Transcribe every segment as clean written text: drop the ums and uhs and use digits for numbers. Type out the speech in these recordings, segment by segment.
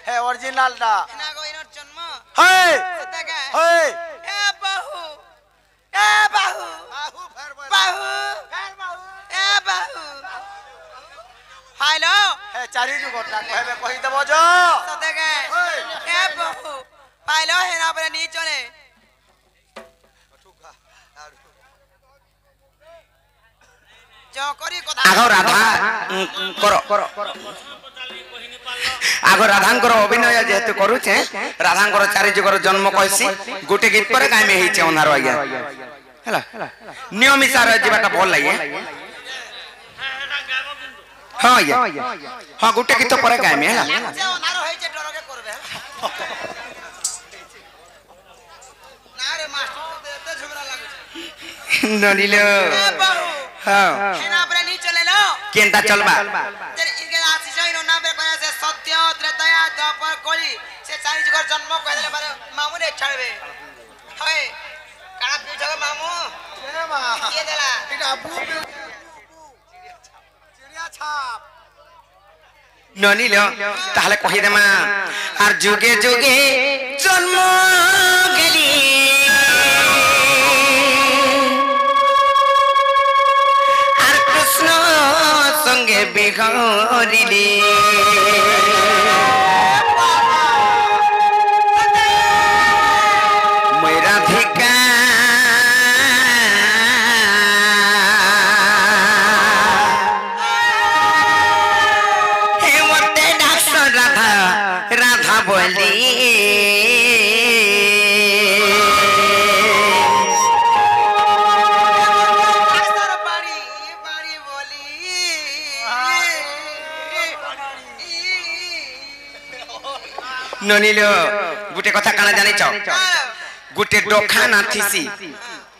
हे original दा ना को इनर जन्म हे सतका हे ए बाहु बाहु बाहु ए बाहु हेलो हे चारि जु घटना कहबे कहि देबो जो सतका ए बाहु पाइलो है ना पर नी चले जो करी कथा आगो राधा करो आगो राधांकर अभिनय जेहेतु करूचे राधांकर चारि जुगर जन्म कहसी गोटे गीत पर गाइमे हेचे ओनार आज्ञा हला नियमित जीवाटा भल लागे हां या हां गोटे गीत पर गाइमे हला जे ओनार होइचे डरके करबे ना रे मास्टर एते झगड़ा लागु ननिलो ए बाहु हां हेना पर नी चले लो केनता चलबा जे इनके आसी जइन ना पे कहया से सत्य त्रेता द्वापर कली से चारि जुगर जन्म कहले बारे मामू ने छाड़बे हे काना पीछो मामू ए मा ये देला इटा बू चिड़िया छाप ननिलो ताहले कहि देमा आर जुगे जुगे जन्म गेली आर कृष्ण संगे बिहरिली मेरा धिका हे मते डाक्टर राधा राधा बोली आस्तर पानी ये पानी बोली ननिलो गुटे कथा काना जानि छ गुटे डोखा ना थिसी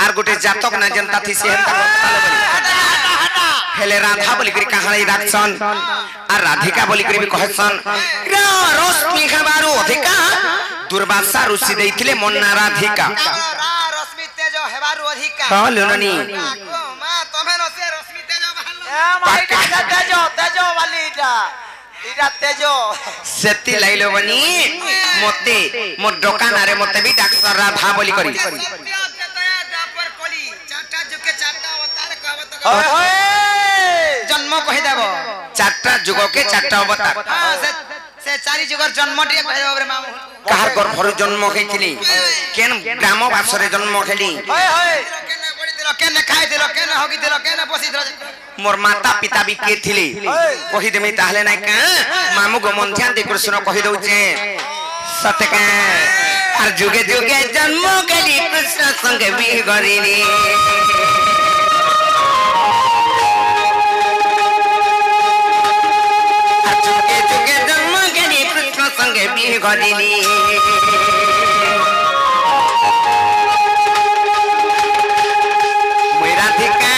आर गुटे जातक ना जनता थिसी हेता हेले राधा बोली करी कहानी राखसन आर राधिका बोली करी भी कहसन रश्मि खबारु अधिका दुर्वासा ऋषि देइथिले मन्ना राधिका रा रश्मि तेज हेबारु अधिका हां लोननी को मा तमे न से रश्मि तेज बाहलो ए मा इटा तेजो वाली इटा तेजो सेति लाइलो बनी मते मो दुकान रे मते भी डॉक्टर राधा बोली करी सत्य त्रेता द्वापर कली चारटा जुके चारटा अवतार कहबत होय होय जन्म कहि देबो चारटा जुग के चारटा अवतार हां से चारि जुगर जन्म टिए कहि देबो रे मामू काहार गर्भर जन्म हेतिली केन ग्राम वासरे जन्म हेली होय होय केने बड़ी दिलो केने खाइ दिलो केने होगी दिलो केने बसी दिलो मोर माता पिता भी के थिले कहि देमी ताहले नै का मामू गो मन ध्यान दे कृष्ण कहि दउचे सत्य का आर जुगे जुगे जन्म गेली कृष्ण संगे भी गरिली आर जुगे जुगे जन्म गेली कृष्ण संगे भी गरिली मेरा धिका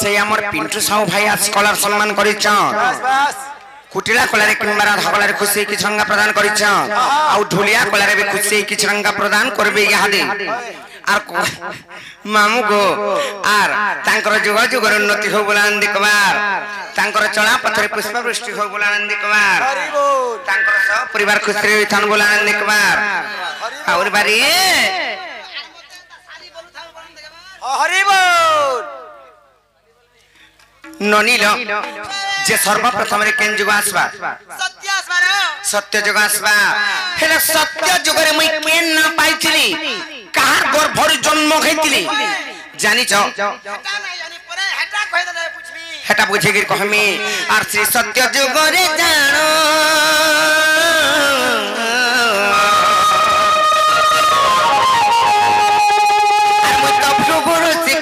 से हमर पिंटू साहू भाई आज स्कॉलर सम्मान करिछ बस बस कुटिला कलारे किंबा राधा कलारे खुशी कि छंगा प्रदान करिछ आ ढुलिया कलारे भी खुशी कि छंगा प्रदान करबे यादे आर मामू गो आर तांकर जुग जुगर उन्नति हो बुलानंदी कुमार तांकर चला पथरे पुष्प वृष्टि हो बुलानंदी कुमार हरि बोल तांकर सब परिवार खुशी रे थान बुलानंदी कुमार और बारी हरि बोल ननील जे सर्वप्रथम रे केन जुग आसबा सत्यास सत्य जुग आसबा हेले सत्य जुग रे मुई केन ना पाइथिली कहार गर्भर जन्म खैथिली जानि छ हेटा बुझे गिर कहमी आर श्री सत्य जुग रे जानो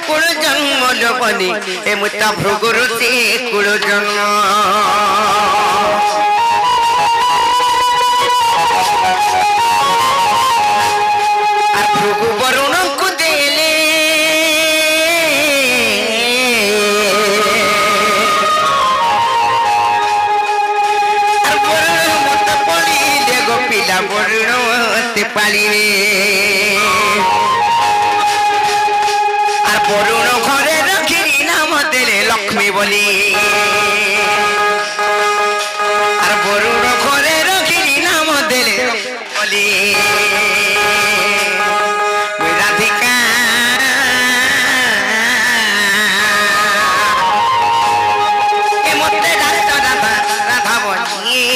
कुल जन्म लोबनी ए मुता भृगुरु से कुल जन्म आ भृगु वरुण को देले आ वरुण मत पड़ी ले गो पिला वरुण ते पाली वरुण घरे रखी नाम देले लक्ष्मी बोली और वरुण घरे रखी नाम देले बोली राधिका ए मते राधा राधा बोली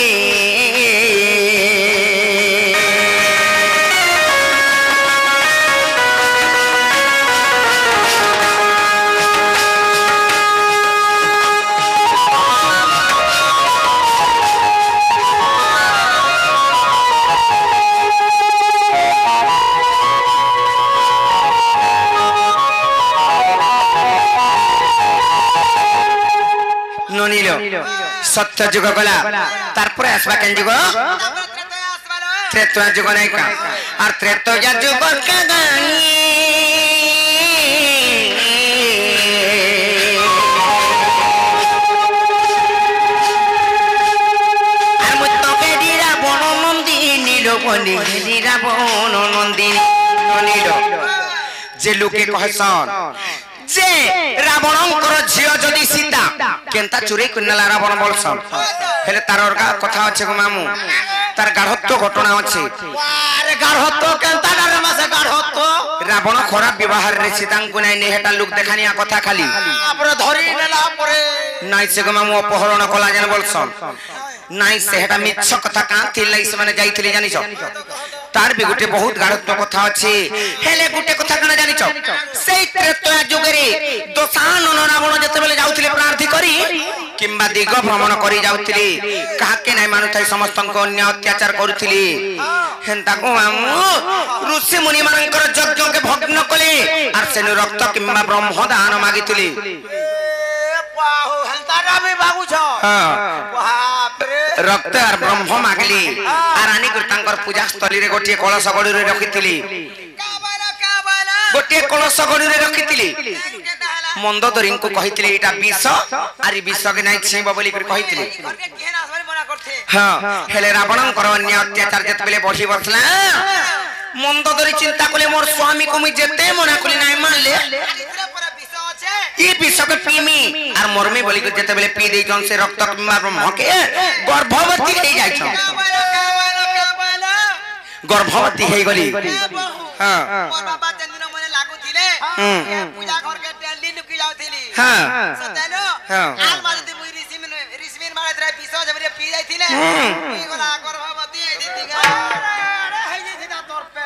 सत्य जुग गला तारपर आसबा केन जुग त्रेता जुग नै का और त्रेता जुग का गानी আর মুত্ত কে দিরা বন নন্দিনী লোবনি দিরা বন নন্দিনী ননিল যে লোকে কহসন जे रावणंकर झियो जदी सीता केनता चुरी कुनला रावण बोलसन हेले तार कथा अछि गो मामू तार गाढ़त्व घटना अछि अरे गाढ़त्व केनता डरमा से गाढ़त्व रावण खराब व्यवहार रे सीता को नै ने हेटा लोक देखानिया कथा खाली आपरे धरि नेला परे नाइ से गो मामू अपहरण कला जन बोलसन नाइ से हेटा मिछ कथा कांथि लई से माने जाईथिले जानि छ तार भी गुटे बहुत गाढ़त्व कथा अछि हेले गुटे कथा कना जानि छ सेई त्रेता जुग रे दोसान रावण जते बेले जाउथिले प्रार्थी करी किंबा दिग भ्रमण करी जाउथिले काहा के नै मानुथाई समस्त को अन्य अत्याचार करूथिले हेंता को मामू ऋषि मुनि मानकर यज्ञ के भग्न कले आर से रक्त किंबा ब्रह्म दान मागिथिले बाहु हेंता राबे बाबू छ हां बाप रे रक्त आर ब्रह्म मागली आर आनी कर तांकर पूजा स्थली रे गोटे कलश गडी रे रखिथिली गोटे कलश गडी रे रखिथिली मंदोदरी को कहिथिले एटा विष आरि विष के नै छेब बोली कर कहिथिले हां हेले रावण कर अन्य अत्याचार जत बेले बढ़ी बसला मंदोदरी चिंता कले मोर स्वामी को मी जते मना कली नै मानले ई विष के पीमी आर मरमे बोली कर जते बेले पी देई जन से रक्त किंबा ब्रह्म के गर्भवती हे जाय छ गर्भवती हे गली हां मोर बाबा जन्दिन मने लागु थिले पूजा घर के टेली लुकी जाउथिली हां सतेलो हां आल मालती मुई रिसमिन मारे तरा पिसो जबरे पी जाय थिले मुई गला गर्भवती हे दितिगा अरे हे जे थिना तोर पे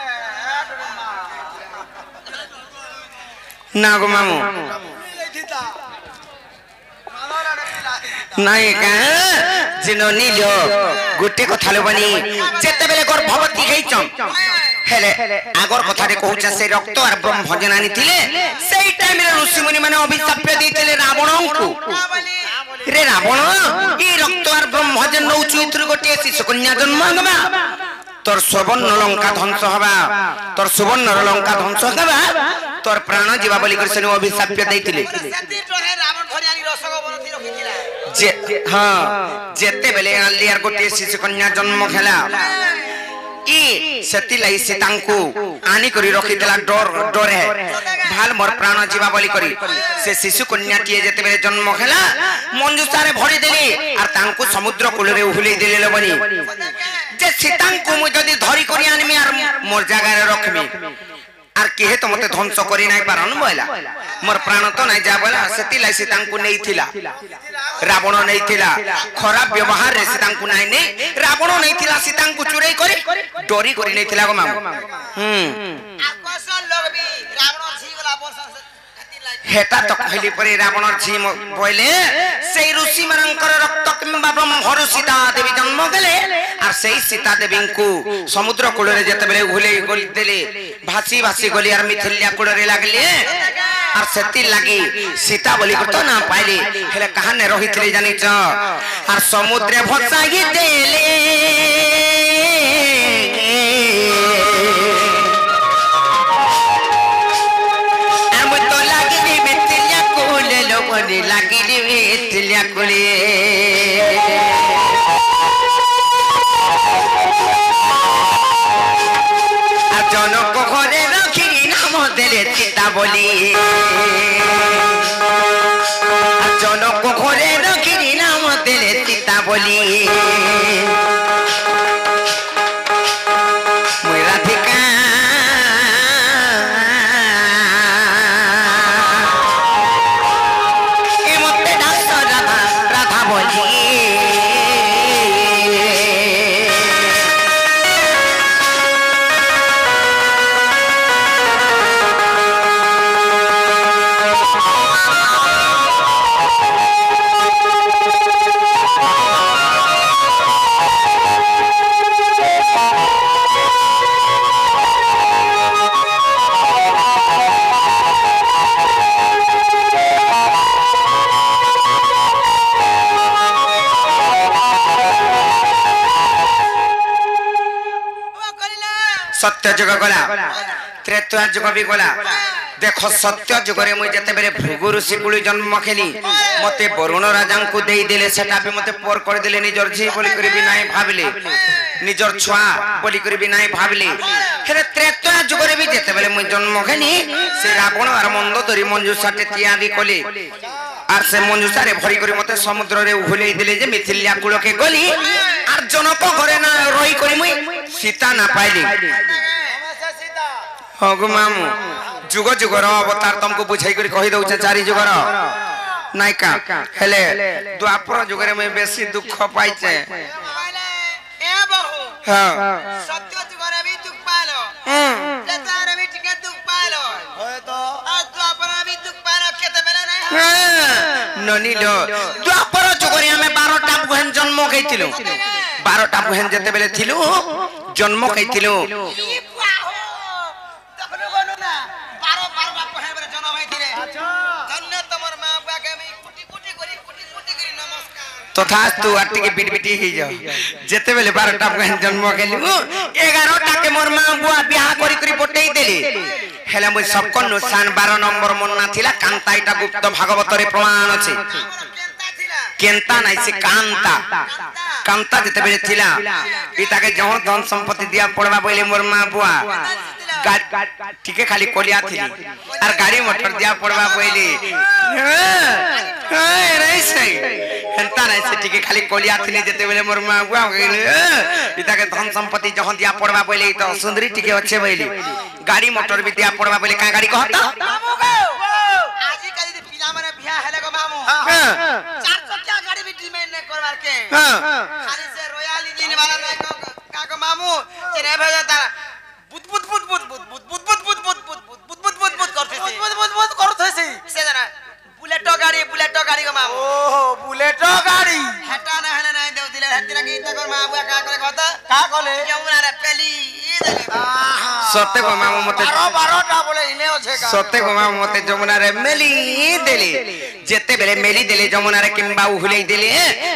ना गो मामू नाय का जिनो नीलो गुटे कथा लबनी जेते बेले गर्भवती हेचम हेले आगर कथा रे कहूचा से रक्त और ब्रह्म भजनानी थिले सेई टाइम रे ऋषि मुनि माने अभिशाप दिथिले रावण को रे रावण ई रक्त और ब्रह्म भजन नउचु इथुर गोटे शिशु कन्या जन्म हबा तोर सुवर्ण लंका ध्वंस हबा तोर सुवर्ण लंका ध्वंस हबा तोर प्राण जीवा बोली कर सेनु अभिशाप दैथिले सेति टोहे रावण धरियानी रसग बनथि रखिथिला जे हां जेते बेले आलियार गोटे शिशु कन्या जन्म खेला ई सेति लई सीतांकु आनी करी रखितला डर डरे भाल मोर प्राण जीवा बोली करी से शिशु कन्या टिए जेते बेले जन्म खेला मंजुसारे भरी देली आर तांकु समुद्र कूल रे उहुले देले लबनी जे सीतांकु मु जदी धरी करी आनमी आर मोर जगह रे रखमी आर আর কেহে তো মতে ধ্বংস করি নাই পারন বইলা মোর প্রাণ তো নাই যা বলা সেতি লাই সীতাଙ୍କୁ নেইथिला রাবণ নেইथिला খরাপ ব্যবহার রে সীতাଙ୍କୁ নাই নেই রাবণ নেইथिला সীতাଙ୍କୁ চুরাই করে ডরি করে নেইथिला গো মামু আকর্ষণ লোক বি রাবণ ঝি গলা বর্ষ হেটা তো কইলি পরে রাবণর ঝি বইলে সেই ঋষি মানଙ୍କର রক্ত কিংবা ব্রহ্মর সীতা দেবী জন্ম গলে আর সেই সীতা দেবীଙ୍କୁ সমুদ্র কূଳରେ যেতেবেলে উহলেই গলি দেলে ভাসি ভাসি গলি আর মিথিলিয়া কূଳରେ লাগলে আর সেতি লাগি সীতা বলি তো না পাইলি হেলে কাহানে রহিতলি জানিছ আর সমুদ্রে ভসাই দেলে লাগিলি মিথিলিয়া কূলে আর জনক ঘরে রাখি নাম দেলে সীতা বলি আর জনক ঘরে রাখি নাম দেলে সীতা বলি মই রাধিকা सत्य जुग गला त्रेता जुग भी गला देख सत्य जुगरे मुई जते बेरे भृगु ऋषि कुली जन्म खेली मते वरुण राजा को देई देले सेटा भी मते पर कर देले निजर झी बोली करी भी नाही भाबिले निजर छुआ बोली करी भी नाही भाबिले हेरे त्रेता जुगरे भी जते बेरे मुई जन्म खेली से रावण और मंदोदरी मंजूषाटे तैयारी कले আর সে মঞ্জুসারে ভরি করে মতে সমুদ্রে উহলেই দিলে যে মিথিলিয়া কুলকে গলি আর জনক ঘরে না রই করি মুই সীতা না পাইলি হগু মামু যুগ যুগর অবতার তমকু বুঝাই করে কহি দউছে চারি যুগর নাইকা হেলে দ্বাপর যুগরে মুই বেশি দুঃখ পাইছে এ বহু হ্যাঁ সত্য যুগরে বি দুঃখ পাইলো ত্রেতারে বি ঠিক দুঃখ পাইলো হয়তো আর দ্বাপর বি দুঃখ পাইলো কেতে বেলা নাই ননিল দ্বাপর যুগরে আমি 12টা বুহেন জন্ম খাইছিলু 12টা বুহেন যেতে বেলে থিলু জন্ম খাইছিলু तथा तू आटी के बिट बिटी ही जाओ जेते बेले 12टा बुहेन जन्म खाइलु 11टा के मोर मां बुआ बियाह करी करी पटेई देली हेले मुई सबको नुसान 12 नंबर मन ना थिला कांता इटा गुप्त भागवत रे प्रमाण अछि केंता नहीं से कांता कांता जेते बेले थिला पिता के जहर धन संपत्ति दिया पड़वा बोले मोर मां बुआ ठीक है खाली कोलिया थी और गाड़ी मोटर दिया पड़वा बोले नहीं सही हेंता नहीं से ठीक है खाली कोलिया थी जेते बेले मोर मां बुआ पिता के धन संपत्ति जहर दिया पड़वा बोले तो सुंदरी ठीक है अच्छे बोले गाड़ी मोटर भी दिया पड़वा बोले का गाड़ी कहता आजी काली दे पिला माने बिया हेले गो मामू 4 चक्का गाड़ी भी डिमांड ने करवार के खाली से रॉयल इंजन वाला नहीं का गो मामू चेने भेजा ता बुत बुत बुत बुत बुत बुत बुत बुत बुत बुत बुत बुत बुत बुत बुत करते से बुत बुत बुत करते से जना बुलेटो गाड़ी गो मामू ओहो बुलेटो गाड़ी हटा ना हना नहीं देउ दिले हती लगी तकर मामू का करे कहता का कहले यमुना रे पेली ई देले सत्य को मामू मते 12टा बोले इने होछे का सत्य को मामू मते जमुना रे मेली देले जेते बेले मेली देले जमुना रे किंबा उहलेई देले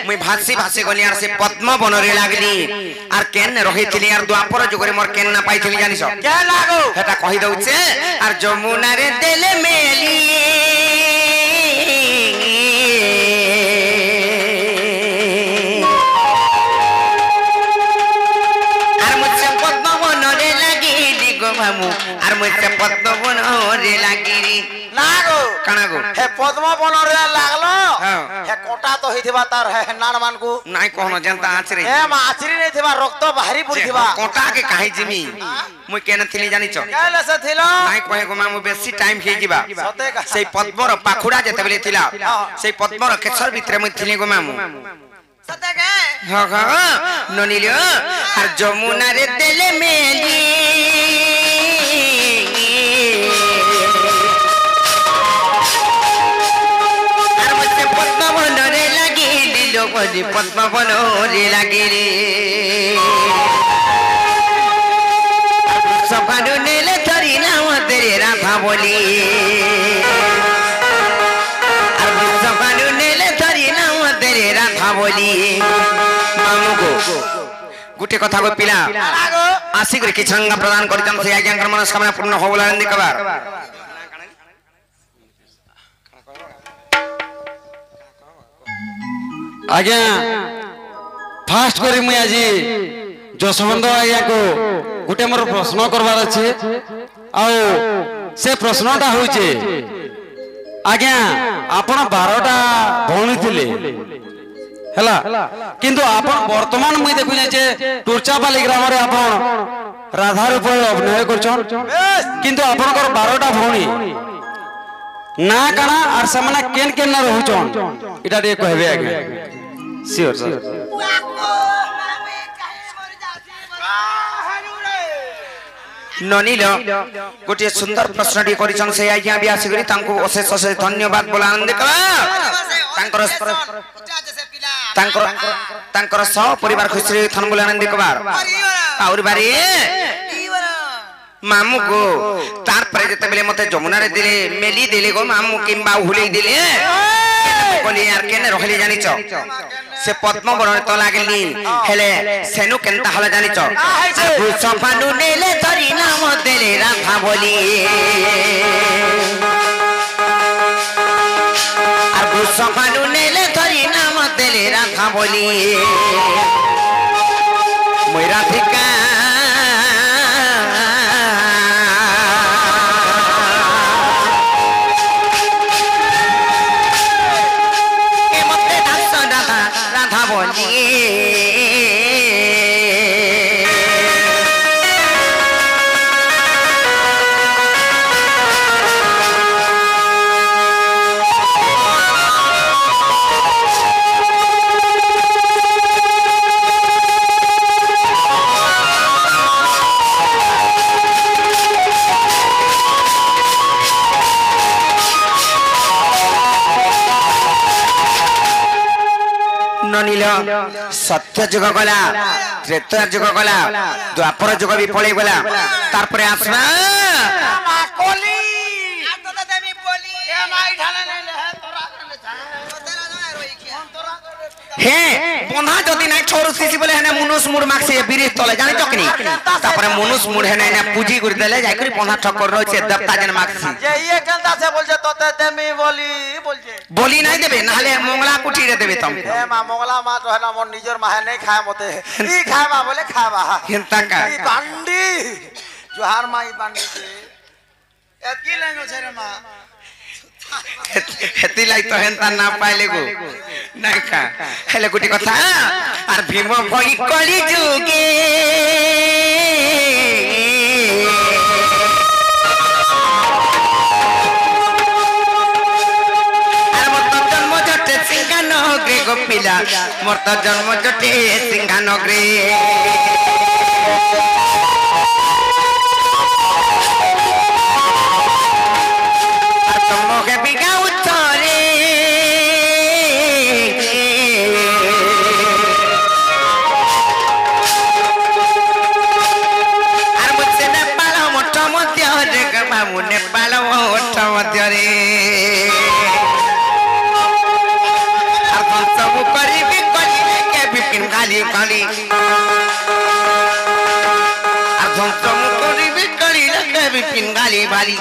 मुई भासी भासी गनी आर से पद्म बन रे लागली आर केन रहितली आर द्वापर जुगरे मोर केन ना पाइथली जानिस के लागो हेटा कहि दउचे आर जमुना रे देले मेली मामू आर मुझसे पद्म बन रे लागिरी ना गो काना गो हे पद्म बन रे लागलो हे कोटा तो हिथिबा तार हे नान मान को नाइ कहनो जनता आचरे ए मा आचरी नै थिबा रक्त बाहरी पड़ी थिबा कोटा के काहे जिमी मुई केन थिली जानि छ काले से थिलो नाइ कहे गो मामू बेसी टाइम हे जिबा सेई पद्मर पाखुडा जेते बेले थिला सेई पद्मर केसर भितरे मुई थिली गो मामू सते के हाँ हाँ ननिलियो आर जमुना रे तेले मेली आर मुझसे पद्म बन रे लगी दिलो बजी पद्म बन रे लगी रे सफानु नेले थरी नाम तेरे राधा बोली सफानु नेले थरी नाम तेरे राधा बोली मामू को गुटे कथा को पिला आसिक रे किछंगा प्रदान करजन से आज्ञा मनोकामना पूर्ण हो बोला नंदी कबार आज्ञा फास्ट करी मुई आजी जसवंत आज्ञा को गुटे मोर प्रश्न करबार अछि आ से प्रश्नटा होइचे आज्ञा आपण 12टा भौणी थिले हला किंतु आपण वर्तमान मुई देखु जे टुरचापाली ग्राम रे आपण राधा रूप अभिनय करछन किंतु आपनकर 12टा भौणी ना काना आर समना केन केन ना रहउछन इटा दे कहबे आज्ञा श्योर सर ननिलो गोटे सुंदर प्रश्न टी करिछन से आज्ञा भी आसिकरी तांको अशेष अशेष धन्यवाद बोला आनंद कला तांकर सह परिवार खुशी थन बोला आनंद कबार और बारी मामू को तार पर जते बेले मते जमुना रे दिले मेली दिले गो मामू किंबा हुले दिले कोनी यार केने रहली जानि छ से पद्म बरण तो लागली हेले सेनु केनता हला जानि छ सफानु नेले धरी नाम देले राधा बोली आर सफानु नेले धरी नाम देले राधा बोली मोरा थिका सत्य जुग गला त्रेता जुग गला द्वापर जुग भी पळे गला तार परे आसना कोली आ तो देवी बोली ए माई ढाले नै ले तोरा ले जा तोरा ना रोई के हे बंधा जदी नै छोरु सिसी बोले हने मनुष मुड़ माक्से बिरिस तले जानि चकनी तापर मनुष मुड़ हने ने पूजी गुर देले जाय करी बंधा ठक्कर रहछे देवता जन माक्सी जे ये केनता से बोल जे तोते देमी बोली बोल जे बोली नै देबे नाले मंगला कुटी रे देबे तुम ए मा मंगला मा तो है ना मोर निजर माहे नै खाए मते ई खाबा बोले खाबा केनता का ई बांडी जोहार माई बांडी के एतकी लेंगो छे रे मा हेती लाई तो हेंता ना पाइले गो नै का हेले गुटी कथा आर भीम भई कली जुगे आर मत जन्म जटे सिंगान ग्रे गोपिला मत जन्म जटे सिंगान ग्रे मोगे बिगा उतरे आर मुझसे नेपाल मोट मध्य रे बाबू नेपाल मोट मध्य रे आर सब करी के बिपिन गाली गाली आर सब करी के बिपिन गाली गाली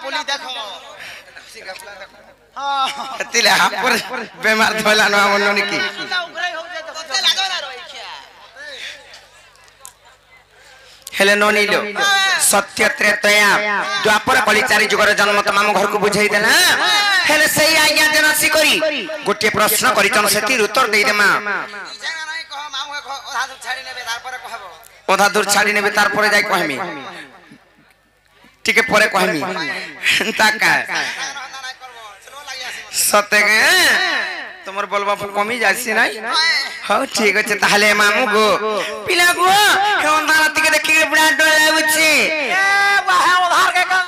पुली देखो हां तिले हापर बेमार धोला न हमन की उगराई हो जाए तो लागो ना रोइखिया हेले ननिलो सत्य त्रेतया द्वापर कली चारि जुगर जन्म त मामू घर को बुझाई देला हेले सही आज्ञा जनसी करी गोटे प्रश्न करिचन सेति उत्तर देई दे मा इजागा नाही कह मामू के ओधा दूर छाड़ी नेबे तार पर कहबो ओधा दूर छाड़ी नेबे तार पर जाई कहमी ठीक है परे कहमी ता का सत्य के तुमर बोलबा कमी जासी नाही हां ठीक अछि ताहले मामू गो पिला गो हे अंधारा तिके देखि बुढ़ा डोला